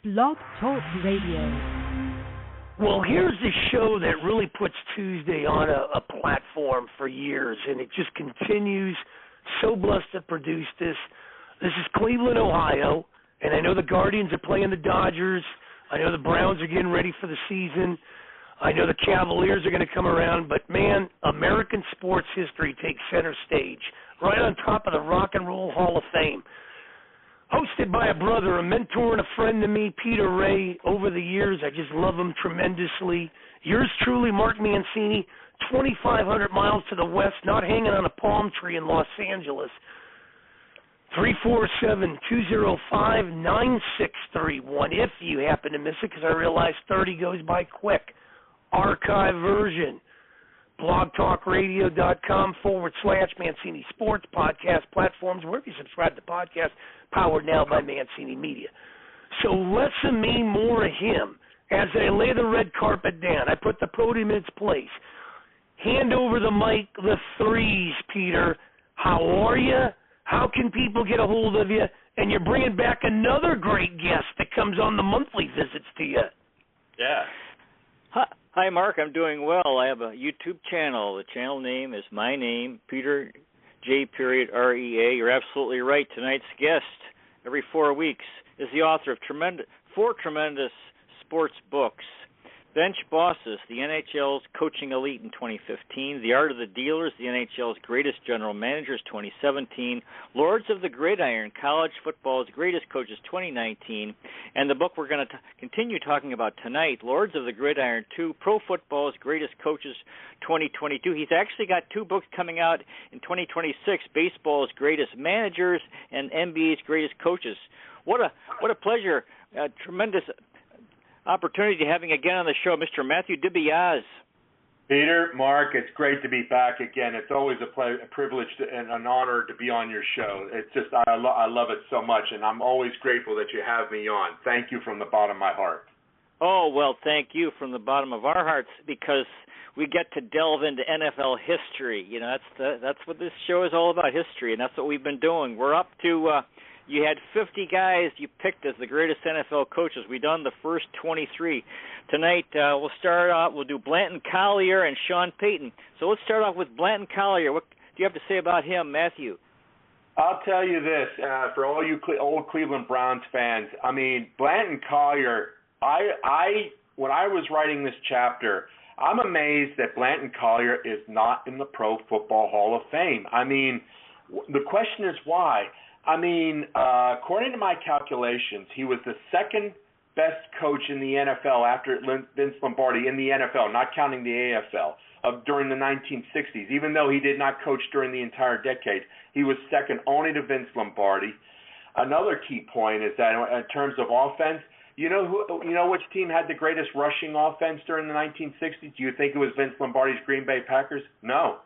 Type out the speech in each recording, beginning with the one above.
Blog Talk Radio. Well, here's the show that really puts Tuesday on a platform for years, and it just continues. So blessed to produce this. This is Cleveland, Ohio, and I know the Guardians are playing the Dodgers. I know the Browns are getting ready for the season. I know the Cavaliers are going to come around, but, man, American sports history takes center stage, right on top of the Rock and Roll Hall of Fame. Hosted by a brother, a mentor, and a friend to me, Peter Ray. Over the years, I just love him tremendously. Yours truly, Mark Mancini, 2,500 miles to the west, not hanging on a palm tree in Los Angeles. 347-205-9631, if you happen to miss it, because I realize 30 goes by quick. Archive version. blogtalkradio.com/Mancini Sports podcast platforms, wherever you subscribe to podcasts, powered now by Mancini Media. So listen me more of him as I lay the red carpet down. I put the podium in its place. Hand over the mic, the threes, Peter. How are you? How can people get a hold of you? And you're bringing back another great guest that comes on the monthly visits to you. Yeah. Hi, Mark. I'm doing well. I have a YouTube channel. The channel name is my name, Peter J. REA. You're absolutely right. Tonight's guest, every 4 weeks, is the author of four tremendous sports books. Bench Bosses, the NHL's coaching elite in 2015. The Art of the Dealers, the NHL's greatest general managers 2017. Lords of the Gridiron, college football's greatest coaches 2019. And the book we're going to continue talking about tonight, Lords of the Gridiron 2, Pro Football's greatest coaches 2022. He's actually got two books coming out in 2026, Baseball's greatest managers and NBA's greatest coaches. What a pleasure, tremendous opportunity to having again on the show, Mr. Matthew DiBiase. Peter, Mark, it's great to be back again. It's always a privilege and an honor to be on your show. It's just I love it so much, and I'm always grateful that you have me on. Thank you from the bottom of my heart. Oh, well, thank you from the bottom of our hearts, because we get to delve into NFL history. You know, that's what this show is all about, history, and that's what we've been doing. We're up to you had 50 guys you picked as the greatest NFL coaches. We've done the first 23. Tonight, we'll start out, we'll do Blanton Collier and Sean Payton. So let's start off with Blanton Collier. What do you have to say about him, Matthew? I'll tell you this, for all you old Cleveland Browns fans, I mean, Blanton Collier, when I was writing this chapter, I'm amazed that Blanton Collier is not in the Pro Football Hall of Fame. I mean, the question is why? I mean, according to my calculations, he was the second best coach in the NFL after Vince Lombardi in the NFL, not counting the AFL, during the 1960s. Even though he did not coach during the entire decade, he was second only to Vince Lombardi. Another key point is that in terms of offense, you know which team had the greatest rushing offense during the 1960s? Do you think it was Vince Lombardi's Green Bay Packers? No.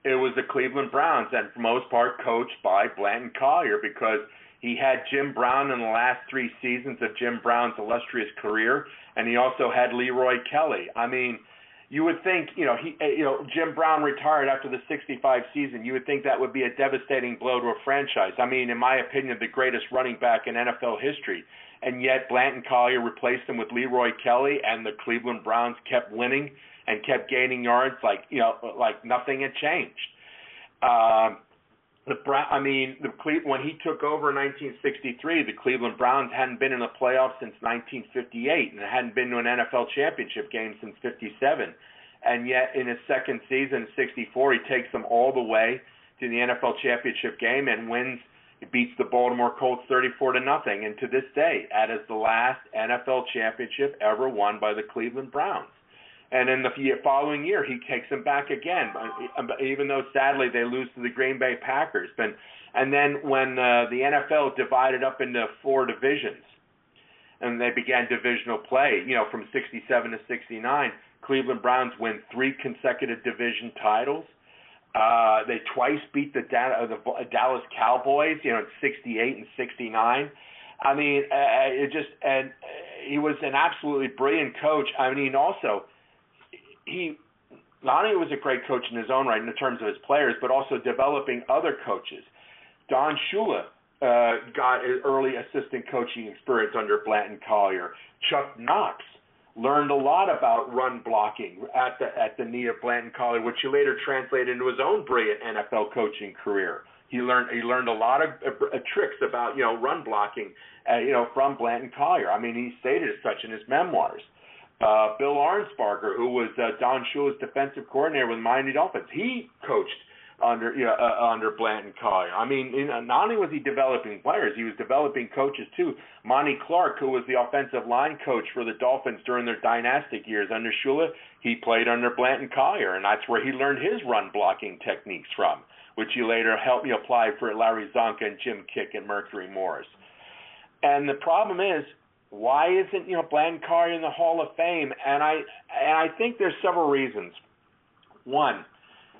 It was the Cleveland Browns, and for the most part coached by Blanton Collier, because he had Jim Brown in the last 3 seasons of Jim Brown's illustrious career, and he also had Leroy Kelly. I mean, you would think, Jim Brown retired after the 65 season. You would think that would be a devastating blow to a franchise. I mean, in my opinion, the greatest running back in NFL history. And yet Blanton Collier replaced him with Leroy Kelly, and the Cleveland Browns kept winning and kept gaining yards like nothing had changed. When he took over in 1963, the Cleveland Browns hadn't been in the playoffs since 1958, and hadn't been to an NFL championship game since '57. And yet, in his second season, '64, he takes them all the way to the NFL championship game and wins. He beats the Baltimore Colts 34-0, and to this day, that is the last NFL championship ever won by the Cleveland Browns. And in the following year, he takes them back again, even though, sadly, they lose to the Green Bay Packers. And then when the NFL divided up into 4 divisions, and they began divisional play, from 67 to 69, Cleveland Browns win 3 consecutive division titles. They twice beat the Dallas Cowboys, in 68 and 69. I mean, he was an absolutely brilliant coach. I mean, also, he not only was a great coach in his own right in terms of his players, but also developing other coaches. Don Shula got an early assistant coaching experience under Blanton Collier. Chuck Knox learned a lot about run blocking at the knee of Blanton Collier, which he later translated into his own brilliant NFL coaching career. He learned a lot of tricks about run blocking from Blanton Collier. I mean, he stated as such in his memoirs. Bill Arnsparger, who was Don Shula's defensive coordinator with Miami Dolphins, he coached under Blanton Collier. I mean, not only was he developing players, he was developing coaches too. Monty Clark, who was the offensive line coach for the Dolphins during their dynastic years under Shula, he played under Blanton Collier, and that's where he learned his run blocking techniques from, which he later helped apply for Larry Zonka and Jim Kick and Mercury Morris. And the problem is, why isn't Blanton Collier in the Hall of Fame? And I think there's several reasons. One,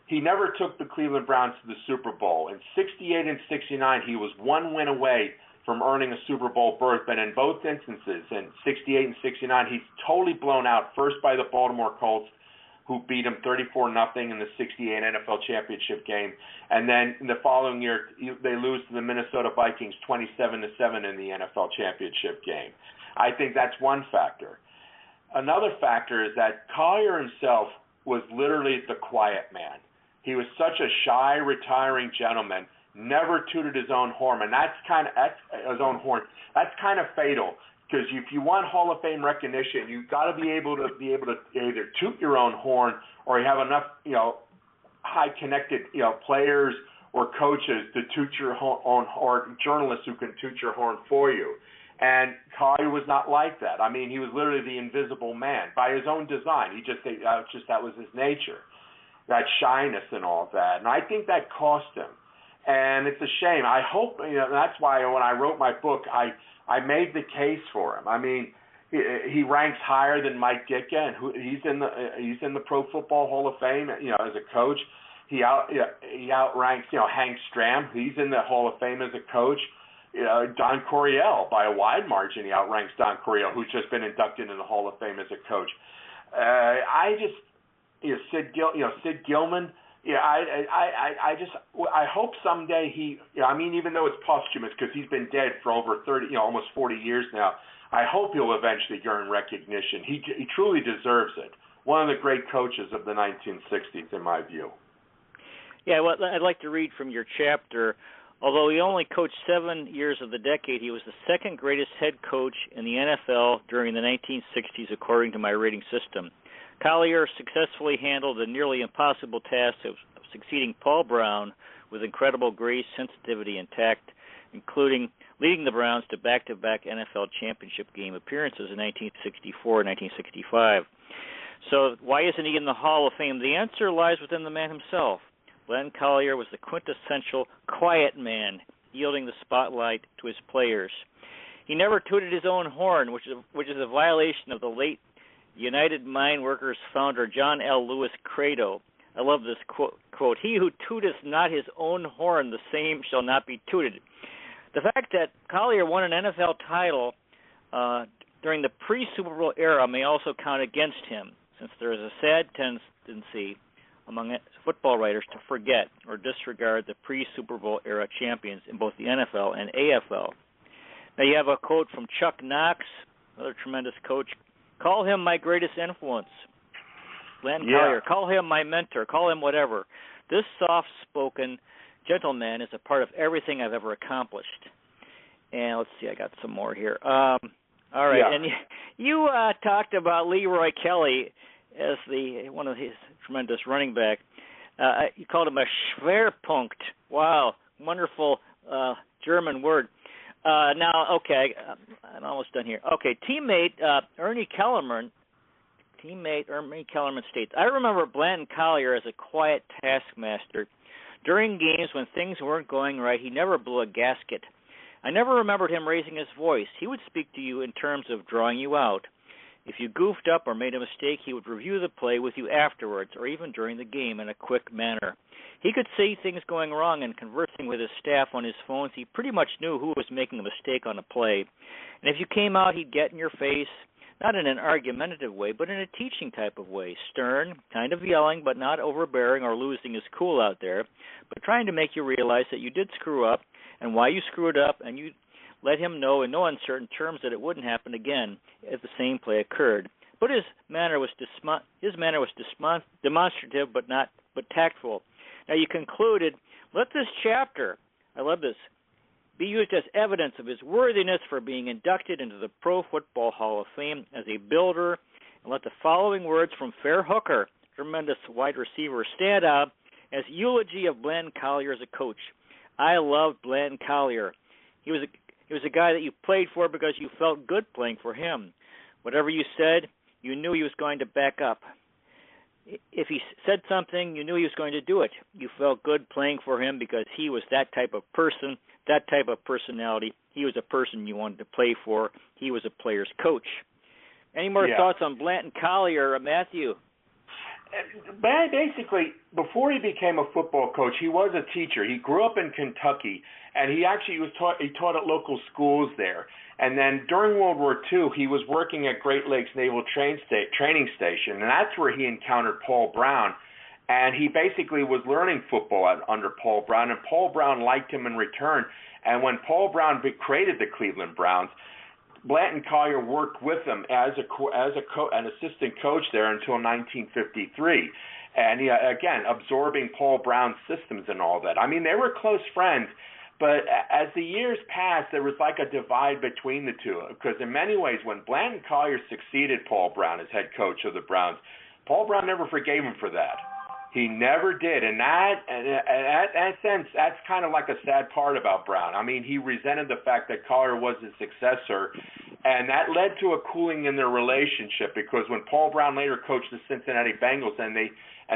he never took the Cleveland Browns to the Super Bowl. In 68 and 69, he was one win away from earning a Super Bowl berth, but in both instances, in 68 and 69, he's totally blown out, first by the Baltimore Colts, who beat him 34-0 in the 68 NFL championship game, and then in the following year, they lose to the Minnesota Vikings 27-7 in the NFL championship game. I think that's one factor. Another factor is that Collier himself was literally the quiet man. He was such a shy, retiring gentleman, never tooted his own horn, and that's kind of fatal, because if you want Hall of Fame recognition, you've got to be able to either toot your own horn, or you have enough high connected players or coaches to toot your own horn, journalists who can toot your horn for you. And Collier was not like that. I mean, he was literally the invisible man by his own design. That was his nature, that shyness and all of that. And I think that cost him. And it's a shame. I hope, that's why when I wrote my book, I made the case for him. I mean, he ranks higher than Mike Ditka, and he's in the Pro Football Hall of Fame, as a coach. He outranks, Hank Stram. He's in the Hall of Fame as a coach. Don Coryell, by a wide margin, he outranks Don Coryell, who's just been inducted in the Hall of Fame as a coach. Sid Gilman. I hope someday even though it's posthumous because he's been dead for over 30, almost 40 years now, I hope he'll eventually earn recognition. He truly deserves it. One of the great coaches of the 1960s, in my view. Yeah, well, I'd like to read from your chapter. Although he only coached 7 years of the decade, he was the second greatest head coach in the NFL during the 1960s, according to my rating system. Collier successfully handled the nearly impossible task of succeeding Paul Brown with incredible grace, sensitivity, and tact, including leading the Browns to back-to-back NFL championship game appearances in 1964 and 1965. So why isn't he in the Hall of Fame? The answer lies within the man himself. Blanton Collier was the quintessential quiet man, yielding the spotlight to his players. He never tooted his own horn, which is a violation of the late United Mine Workers founder John L. Lewis' credo. I love this quote. He who tooteth not his own horn, the same shall not be tooted. The fact that Collier won an NFL title during the pre-Super Bowl era may also count against him, since there is a sad tendency among football writers to forget or disregard the pre-Super Bowl era champions in both the NFL and AFL. Now you have a quote from Chuck Knox, another tremendous coach. Call him my greatest influence. Blanton Collier, call him my mentor, call him whatever. This soft-spoken gentleman is a part of everything I've ever accomplished. And let's see, I got some more here. All right, and you talked about Leroy Kelly as one of his tremendous running back. You called him a Schwerpunkt. Wow, wonderful German word. Now, okay, I'm almost done here. Okay, teammate Ernie Kellerman states, I remember Blanton Collier as a quiet taskmaster. During games when things weren't going right, he never blew a gasket. I never remembered him raising his voice. He would speak to you in terms of drawing you out. If you goofed up or made a mistake, he would review the play with you afterwards or even during the game in a quick manner. He could see things going wrong, and conversing with his staff on his phones, he pretty much knew who was making a mistake on a play. And if you came out, he'd get in your face, not in an argumentative way, but in a teaching type of way, stern, kind of yelling, but not overbearing or losing his cool out there, but trying to make you realize that you did screw up and why you screwed up, and you let him know in no uncertain terms that it wouldn't happen again if the same play occurred. But his manner was demonstrative, but tactful. Now you concluded, let this chapter, I love this, be used as evidence of his worthiness for being inducted into the Pro Football Hall of Fame as a builder, and let the following words from Fair Hooker, tremendous wide receiver, stand out as eulogy of Blanton Collier as a coach. I loved Blanton Collier. He was a guy that you played for because you felt good playing for him. Whatever you said, you knew he was going to back up. If he said something, you knew he was going to do it. You felt good playing for him because he was that type of person, that type of personality. He was a person you wanted to play for. He was a player's coach. Any more thoughts on Blanton Collier, Matthew? Basically, before he became a football coach, he was a teacher. He grew up in Kentucky, and he taught at local schools there. And then during World War II, he was working at Great Lakes Naval Training Station, and that's where he encountered Paul Brown. And he basically was learning football under Paul Brown, and Paul Brown liked him in return. And when Paul Brown created the Cleveland Browns, Blanton Collier worked with him as an assistant coach there until 1953. And he, again, absorbing Paul Brown's systems and all that. I mean, they were close friends. But as the years passed, there was like a divide between the two. Because in many ways, when Blanton Collier succeeded Paul Brown as head coach of the Browns, Paul Brown never forgave him for that. He never did. And that sense, that's kind of like a sad part about Brown. I mean, he resented the fact that Collier was his successor, and that led to a cooling in their relationship, because when Paul Brown later coached the Cincinnati Bengals and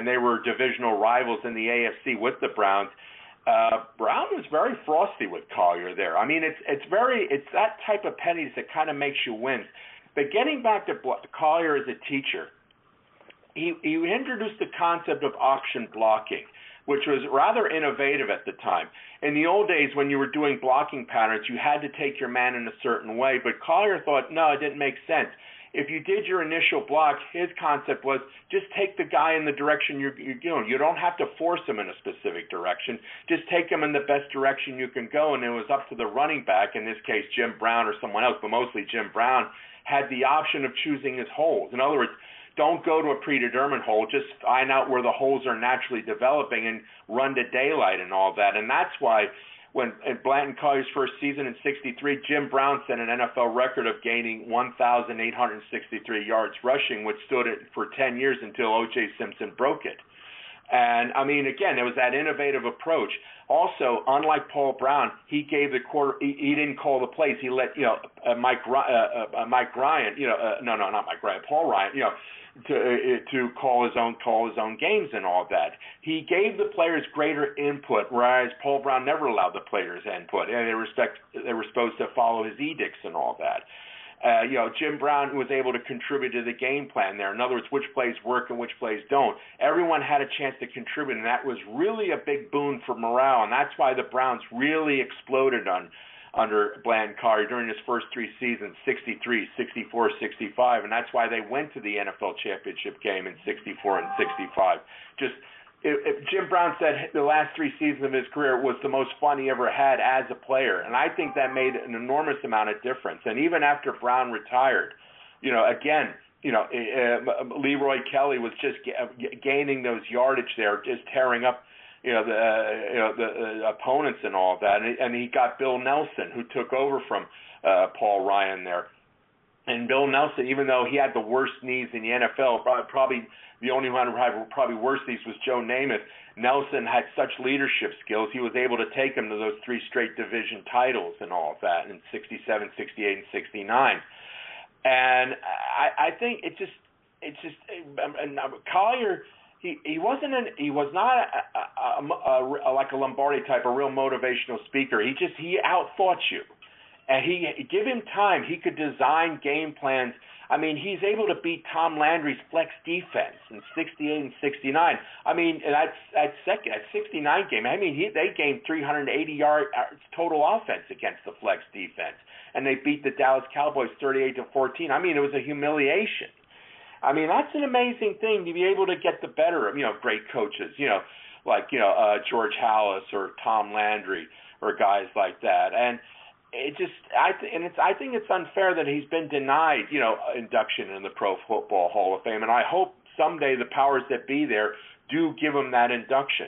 they were divisional rivals in the AFC with the Browns, Brown was very frosty with Collier there. I mean, it's that type of pettiness that kind of makes you wince. But getting back to Collier as a teacher, he introduced the concept of auction blocking, which was rather innovative at the time. In the old days, when you were doing blocking patterns, you had to take your man in a certain way, but Collier thought, no, it didn't make sense. If you did your initial block, his concept was just take the guy in the direction you're going. You don't have to force him in a specific direction. Just take him in the best direction you can go, and it was up to the running back, in this case Jim Brown or someone else, but mostly Jim Brown, had the option of choosing his holes. In other words, don't go to a predetermined hole. Just find out where the holes are naturally developing and run to daylight and all that. And that's why when in Blanton Collier's first season in '63, Jim Brown set an NFL record of gaining 1,863 yards rushing, which stood for 10 years until O.J. Simpson broke it. And, I mean, again, it was that innovative approach. Also, unlike Paul Brown, he gave the quarter. He didn't call the plays. He let Mike Ryan, not Mike Ryan, Paul Ryan, to call his own games and all that. He gave the players greater input, whereas Paul Brown never allowed the players input, and they were supposed to follow his edicts and all that. Jim Brown was able to contribute to the game plan there. In other words, which plays work and which plays don't. Everyone had a chance to contribute, and that was really a big boon for morale, and that's why the Browns really exploded under Blanton Collier during his first three seasons, 63, 64, 65, and that's why they went to the NFL championship game in 64 and 65. If Jim Brown said the last three seasons of his career was the most fun he ever had as a player, and I think that made an enormous amount of difference. And even after Brown retired, Leroy Kelly was just gaining those yardage there, just tearing up the opponents and all that. And he got Bill Nelson, who took over from Paul Ryan there. And Bill Nelson, even though he had the worst knees in the NFL, probably the only one who had probably worse knees was Joe Namath. Nelson had such leadership skills, he was able to take him to those three straight division titles and all of that in 67, 68, and 69. And I think Collier, he was not like a Lombardi type, a real motivational speaker. He outthought you. And give him time, he could design game plans. I mean, he's able to beat Tom Landry's flex defense in 68 and 69. I mean, that 69 game, they gained 380 yards total offense against the flex defense. And they beat the Dallas Cowboys 38-14. I mean, it was a humiliation. I mean, that's an amazing thing to be able to get the better of, great coaches, like George Halas or Tom Landry, or guys like that. And I think it's unfair that he's been denied, induction in the Pro Football Hall of Fame. And I hope someday the powers that be there do give him that induction.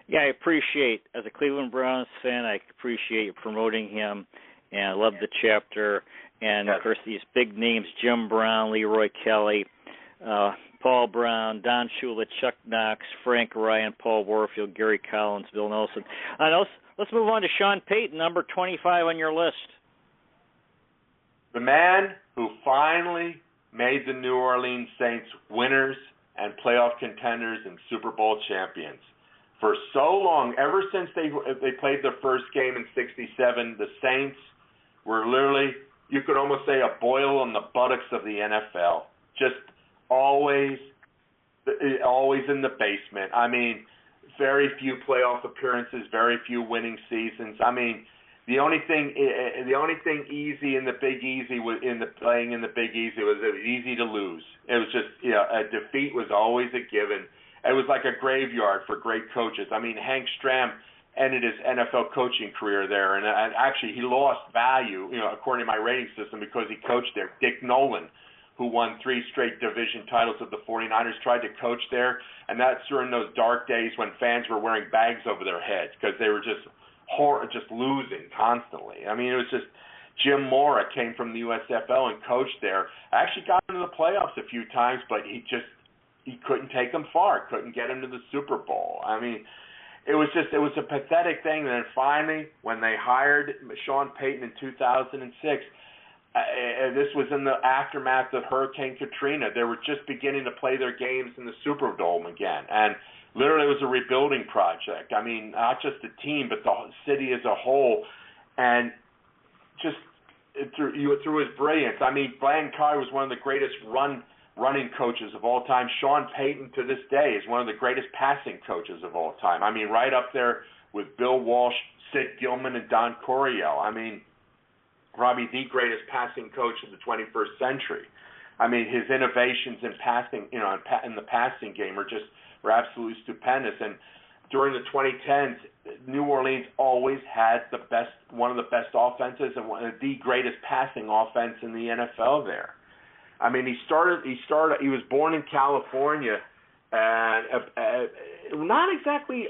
Yeah, I appreciate, as a Cleveland Browns fan, I appreciate you promoting him, and I love the chapter. And, of course, these big names, Jim Brown, Leroy Kelly, Paul Brown, Don Shula, Chuck Knox, Frank Ryan, Paul Warfield, Gary Collins, Bill Nelson. Let's move on to Sean Payton, number 25 on your list. The man who finally made the New Orleans Saints winners and playoff contenders and Super Bowl champions. For so long, ever since they played their first game in '67, the Saints were literally, you could almost say, a boil on the buttocks of the NFL. Just always in the basement. I mean, very few playoff appearances, very few winning seasons. I mean, the only thing easy in the Big Easy was playing in the Big Easy was it was easy to lose. It was just a defeat was always a given. It was like a graveyard for great coaches. I mean, Hank Stram ended his NFL coaching career there, and actually he lost value, according to my rating system, because he coached there. Dick Nolan, who won 3 straight division titles with the 49ers, tried to coach there, and that's during those dark days when fans were wearing bags over their heads because they were just losing constantly. I mean, it was just Jim Mora came from the USFL and coached there. Actually got into the playoffs a few times, but he couldn't take them far, couldn't get them to the Super Bowl. I mean, it was a pathetic thing. And then finally, when they hired Sean Payton in 2006, this was in the aftermath of Hurricane Katrina. They were just beginning to play their games in the Superdome again. And literally it was a rebuilding project. I mean, not just the team, but the city as a whole. And just through his brilliance. I mean, Brian Carr was one of the greatest running coaches of all time. Sean Payton, to this day, is one of the greatest passing coaches of all time. I mean, right up there with Bill Walsh, Sid Gilman, and Don Coryell. I mean, probably the greatest passing coach of the 21st century. I mean, his innovations in passing, in the passing game were absolutely stupendous. And during the 2010s, New Orleans always had one of the best offenses and the greatest passing offense in the NFL there. I mean, he was born in California, and not exactly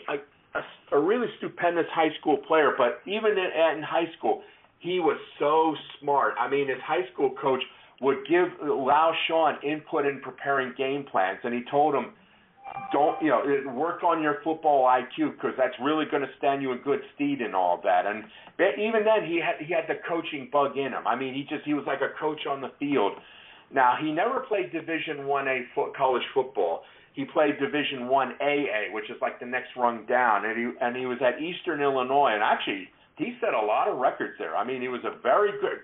a really stupendous high school player, but even in high school, he was so smart. I mean, his high school coach would allow Sean input in preparing game plans, and he told him, don't work on your football IQ because that's really going to stand you in good stead and all that. And even then, he had the coaching bug in him. I mean, he was like a coach on the field. Now, he never played Division I college football. He played Division I AA, which is like the next rung down, and he was at Eastern Illinois, and actually he set a lot of records there. I mean, he was a very good,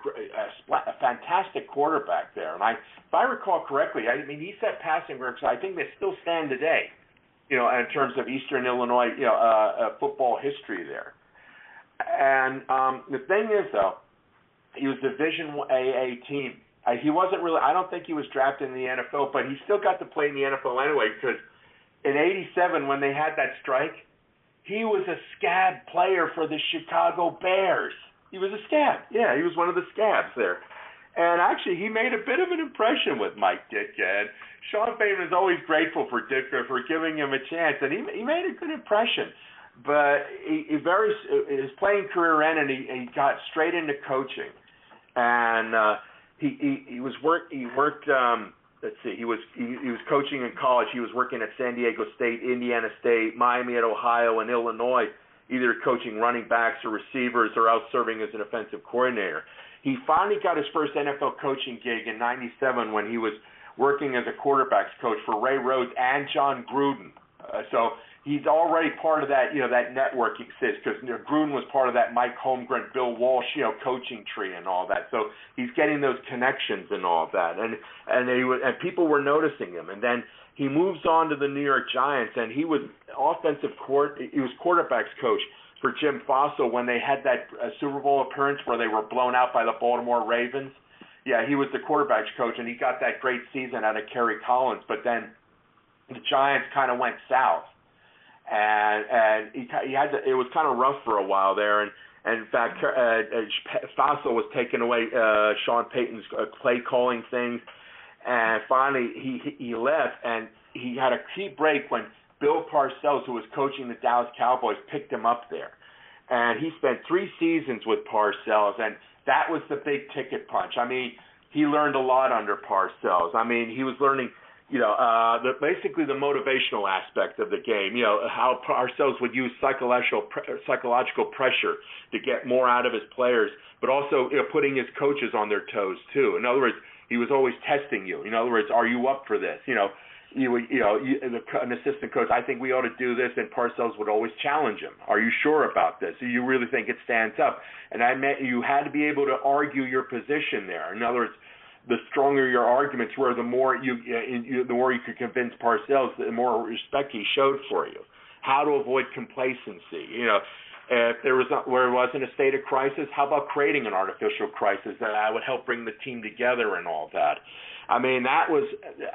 a fantastic quarterback there. And if I recall correctly, I mean, he set passing records. I think they still stand today, in terms of Eastern Illinois, football history there. And the thing is, though, he was Division I AA team. He wasn't really. I don't think he was drafted in the NFL, but he still got to play in the NFL anyway. Because in '87, when they had that strike, he was a scab player for the Chicago Bears. He was a scab. Yeah, he was one of the scabs there. And actually, he made a bit of an impression with Mike Ditka. And Sean Payton was always grateful for Ditka for giving him a chance, and he made a good impression. But his playing career ended, and he got straight into coaching. And he worked. He was coaching in college. He was working at San Diego State, Indiana State, Miami at Ohio, and Illinois, either coaching running backs or receivers or out serving as an offensive coordinator. He finally got his first NFL coaching gig in '97 when he was working as a quarterbacks coach for Ray Rhodes and John Gruden. So he's already part of that, that network exists because Gruden was part of that Mike Holmgren, Bill Walsh, coaching tree and all that. So he's getting those connections and all that, and people were noticing him. And then he moves on to the New York Giants, and he was he was quarterbacks coach for Jim Fossil when they had that Super Bowl appearance where they were blown out by the Baltimore Ravens. Yeah, he was the quarterbacks coach, and he got that great season out of Kerry Collins. But then the Giants kind of went south. and he had to, it was kind of rough for a while there, and in fact, Fassel was taking away Sean Payton's play calling things, and finally he left, and he had a key break when Bill Parcells, who was coaching the Dallas Cowboys, picked him up there, and he spent 3 seasons with Parcells, and that was the big ticket punch. I mean, he learned a lot under Parcells. I mean, he was learning, basically the motivational aspect of the game. How Parcells would use psychological pressure to get more out of his players, but also putting his coaches on their toes too. In other words, he was always testing you. In other words, are you up for this? An assistant coach, I think we ought to do this, and Parcells would always challenge him. Are you sure about this? Do you really think it stands up? And I meant you had to be able to argue your position there. In other words, the stronger your arguments were, the more you could convince Parcells, the more respect he showed for you. How to avoid complacency. If there was where it wasn't a state of crisis, how about creating an artificial crisis that would help bring the team together and all that? I mean, that was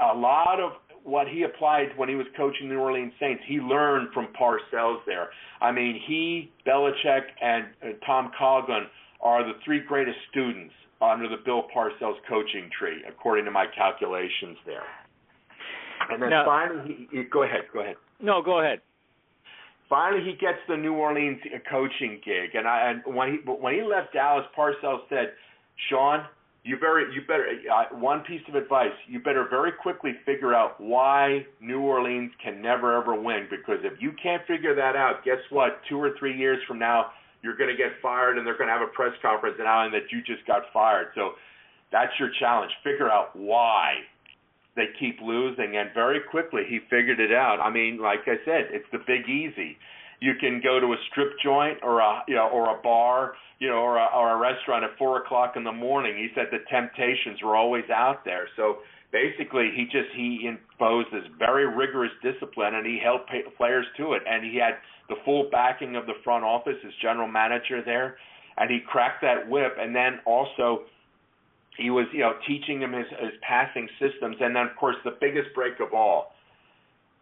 a lot of what he applied when he was coaching the New Orleans Saints. He learned from Parcells there. I mean, he, Belichick, and Tom Coughlin are the 3 greatest students under the Bill Parcells coaching tree, according to my calculations there. And then finally, go ahead. No, go ahead. Finally, he gets the New Orleans coaching gig, and when he left Dallas, Parcells said, "Sean, you better. One piece of advice: you better very quickly figure out why New Orleans can never ever win. Because if you can't figure that out, guess what? 2 or 3 years from now, you're going to get fired, and they're going to have a press conference announcing that you just got fired. So that's your challenge. Figure out why they keep losing." And very quickly, he figured it out. I mean, like I said, it's the big easy. You can go to a strip joint or a bar, or a restaurant at 4:00 in the morning. He said the temptations were always out there. So basically, he imposed this very rigorous discipline, and he held players to it. And he had the full backing of the front office, his general manager there, and he cracked that whip. And then also, he was teaching him his passing systems. And then, of course, the biggest break of all,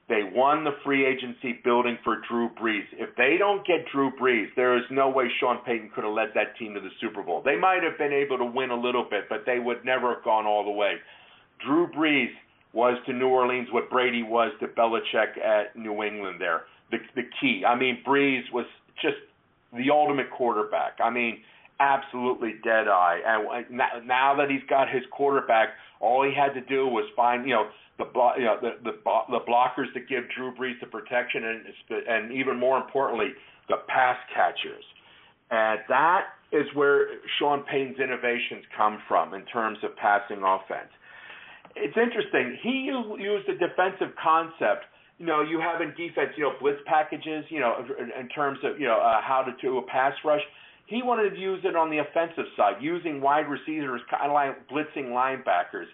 they won the free agency building for Drew Brees. If they don't get Drew Brees, there is no way Sean Payton could have led that team to the Super Bowl. They might have been able to win a little bit, but they would never have gone all the way. Drew Brees was to New Orleans what Brady was to Belichick at New England there. The key. I mean, Brees was just the ultimate quarterback. I mean, absolutely dead-eye. And now that he's got his quarterback, all he had to do was find, the blockers that give Drew Brees the protection, and even more importantly, the pass catchers. And that is where Sean Payton's innovations come from in terms of passing offense. It's interesting. He used a defensive concept. You have in defense, blitz packages, in terms of, how to do a pass rush. He wanted to use it on the offensive side, using wide receivers, kind of like blitzing linebackers,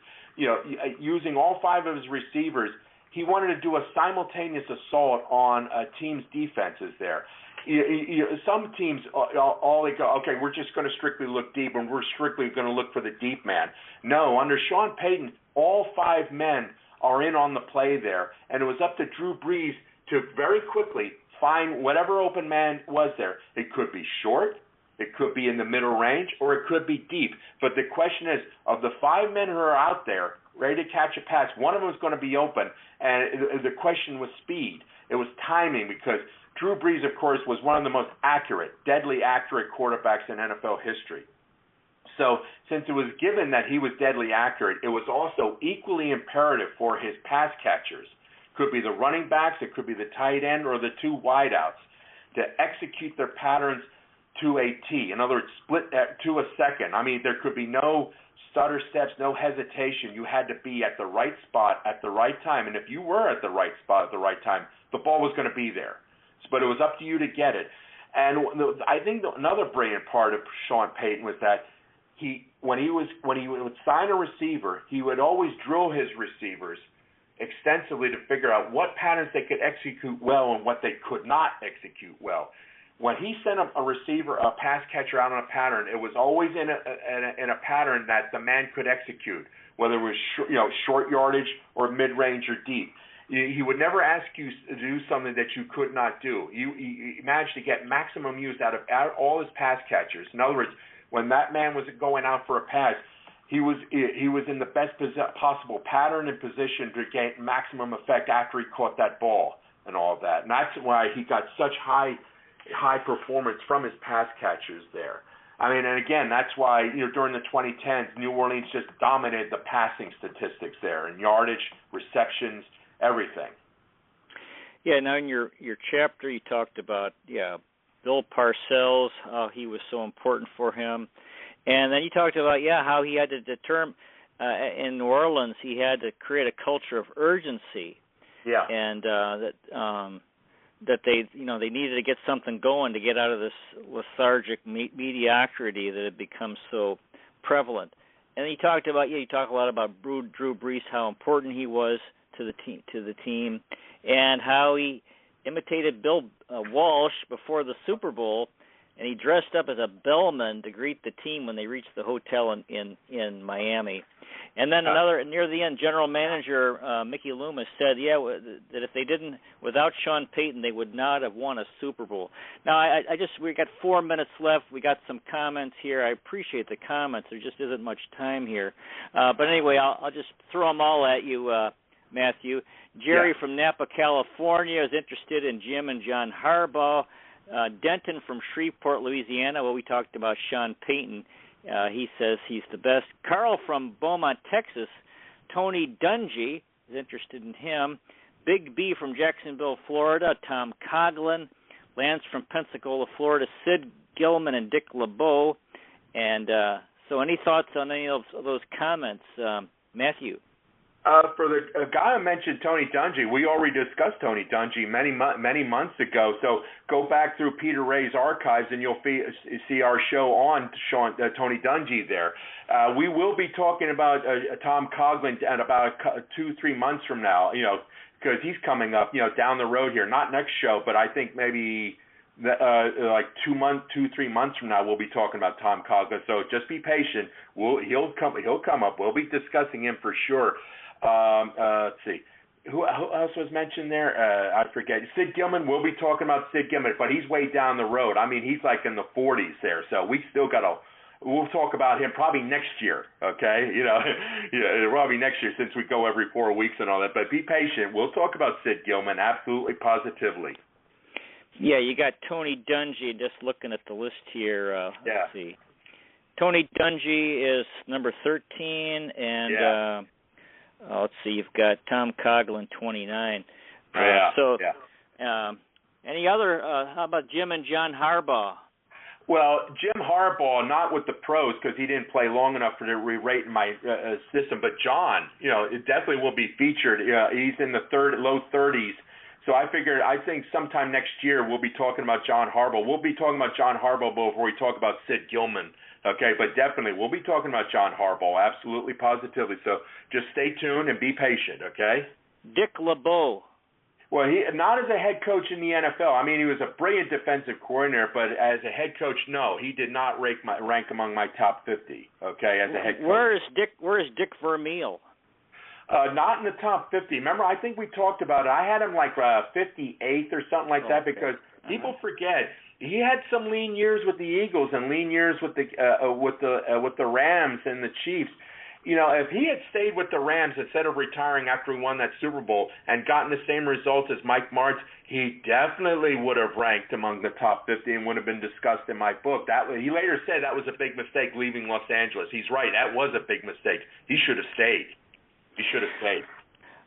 using all 5 of his receivers. He wanted to do a simultaneous assault on a team's defenses there. Some teams, all they go, okay, we're just going to strictly look deep, and we're strictly going to look for the deep man. No, under Sean Payton, all 5 men are in on the play there, and it was up to Drew Brees to very quickly find whatever open man was there. It could be short, it could be in the middle range, or it could be deep. But the question is, of the 5 men who are out there ready to catch a pass, one of them is going to be open, and the question was speed. It was timing, because Drew Brees, of course, was one of the most accurate, deadly accurate quarterbacks in NFL history. So since it was given that he was deadly accurate, it was also equally imperative for his pass catchers, could be the running backs, it could be the tight end, or the 2 wideouts, to execute their patterns to a T. In other words, split to a second. I mean, there could be no stutter steps, no hesitation. You had to be at the right spot at the right time. And if you were at the right spot at the right time, the ball was going to be there. But it was up to you to get it. And I think another brilliant part of Sean Payton was that when he would sign a receiver, he would always drill his receivers extensively to figure out what patterns they could execute well and what they could not execute well. When he sent a pass catcher out on a pattern, it was always in a pattern that the man could execute, whether it was short yardage or mid-range or deep. He would never ask you to do something that you could not do. He managed to get maximum use out of all his pass catchers. In other words, when that man was going out for a pass, he was in the best possible pattern and position to get maximum effect after he caught that ball and all of that. And that's why he got such high performance from his pass catchers there. I mean, and again, that's why during the 2010s, New Orleans just dominated the passing statistics there in yardage, receptions, everything. Yeah. Now in your chapter, you talked about Bill Parcells, how he was so important for him, and then you talked about how he had to determine in New Orleans he had to create a culture of urgency. Yeah. And that they needed to get something going to get out of this lethargic mediocrity that had become so prevalent. And you talk a lot about Drew Brees, how important he was to the team, and how he imitated Bill Walsh before the Super Bowl, and he dressed up as a bellman to greet the team when they reached the hotel in Miami. And then near the end, General Manager Mickey Loomis said, that if they didn't, without Sean Payton, they would not have won a Super Bowl. Now, we got 4 minutes left. We got some comments here. I appreciate the comments. There just isn't much time here. But anyway, I'll just throw them all at you, Matthew. Jerry from Napa, California, is interested in Jim and John Harbaugh. Denton from Shreveport, Louisiana. Well, we talked about Sean Payton. He says he's the best. Carl from Beaumont, Texas. Tony Dungy is interested in him. Big B from Jacksonville, Florida. Tom Coughlin. Lance from Pensacola, Florida. Sid Gilman and Dick LeBeau. And so any thoughts on any of those comments, Matthew? For the guy who mentioned Tony Dungy, we already discussed Tony Dungy many months ago. So go back through Peter Ray's archives, and you'll see our show on Tony Dungy there. We will be talking about Tom Coughlin in about 2-3 months from now, because he's coming up, down the road here. Not next show, but I think maybe like 2-3 months from now, we'll be talking about Tom Coughlin. So just be patient. He'll come up. We'll be discussing him for sure. Let's see. Who else was mentioned there? I forget. Sid Gilman. We'll be talking about Sid Gilman, but he's way down the road. I mean, he's like in the 40s there, so we still got to. We'll talk about him probably next year. Okay, probably next year since we go every 4 weeks and all that. But be patient. We'll talk about Sid Gilman absolutely, positively. Yeah, you got Tony Dungy. Just looking at the list here. Let's see. Tony Dungy is number 13, and. Let's see, you've got Tom Coughlin, 29. Any other, how about Jim and John Harbaugh? Well, Jim Harbaugh, not with the pros because he didn't play long enough to re-rate in my system, but John, it definitely will be featured. He's in the low 30s. So I think sometime next year we'll be talking about John Harbaugh. We'll be talking about John Harbaugh before we talk about Sid Gilman. Okay, but definitely we'll be talking about John Harbaugh, absolutely, positively. So just stay tuned and be patient, okay? Dick LeBeau. Well, he not as a head coach in the NFL. I mean, he was a brilliant defensive coordinator, but as a head coach, no, he did not rank among my top 50. Okay, as a head coach. Where is Dick Vermeil? Not in the top 50. Remember, I think we talked about it. I had him like 58th or something like that because people forget. He had some lean years with the Eagles and lean years with the Rams and the Chiefs. If he had stayed with the Rams instead of retiring after he won that Super Bowl and gotten the same results as Mike Martz, he definitely would have ranked among the top 50 and would have been discussed in my book. He later said that was a big mistake leaving Los Angeles. He's right. That was a big mistake. He should have stayed.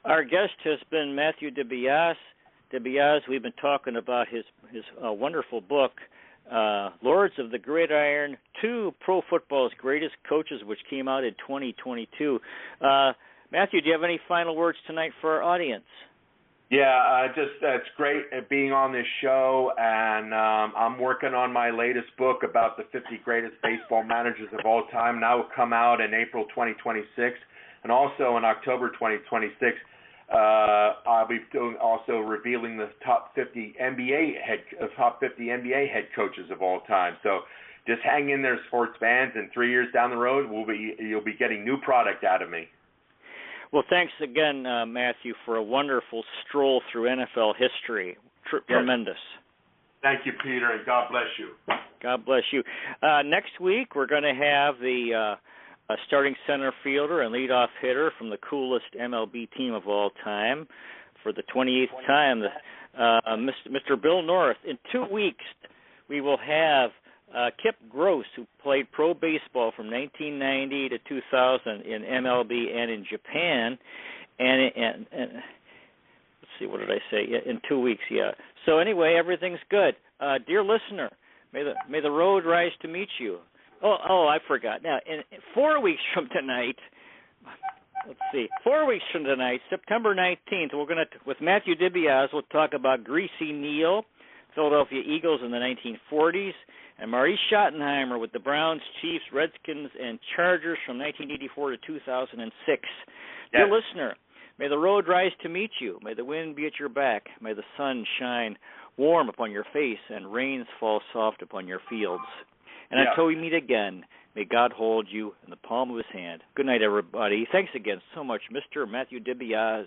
Our guest has been Matthew DiBiase. DiBiase, we've been talking about his wonderful book, Lords of the Gridiron, 2 Pro Football's Greatest Coaches, which came out in 2022. Matthew, do you have any final words tonight for our audience? Yeah, it's great being on this show, and I'm working on my latest book about the 50 greatest baseball managers of all time. That will come out in April 2026, and also in October 2026. I'll be revealing the top 50 NBA head coaches of all time. So just hang in there, sports fans, and 3 years down the road, you'll be getting new product out of me. Well, thanks again, Matthew, for a wonderful stroll through NFL history. Tremendous. Thank you, Peter, and God bless you. God bless you. Next week, we're going to have the starting center fielder and leadoff hitter from the coolest MLB team of all time for the 28th time, Mr. Bill North. In 2 weeks, we will have Kip Gross, who played pro baseball from 1990 to 2000 in MLB and in Japan. And let's see, what did I say? In 2 weeks, yeah. So anyway, everything's good. Dear listener, may the road rise to meet you. Oh, I forgot. Now, in 4 weeks from tonight, let's see, 4 weeks from tonight, September 19th, we're going to, with Matthew DiBiase, we'll talk about Greasy Neal, Philadelphia Eagles in the 1940s, and Marty Schottenheimer with the Browns, Chiefs, Redskins, and Chargers from 1984 to 2006. Yes. Dear listener, may the road rise to meet you. May the wind be at your back. May the sun shine warm upon your face and rains fall soft upon your fields. And until we meet again, may God hold you in the palm of his hand. Good night, everybody. Thanks again so much, Mr. Matthew DiBiase.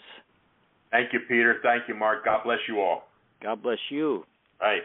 Thank you, Peter. Thank you, Mark. God bless you all. God bless you. Right.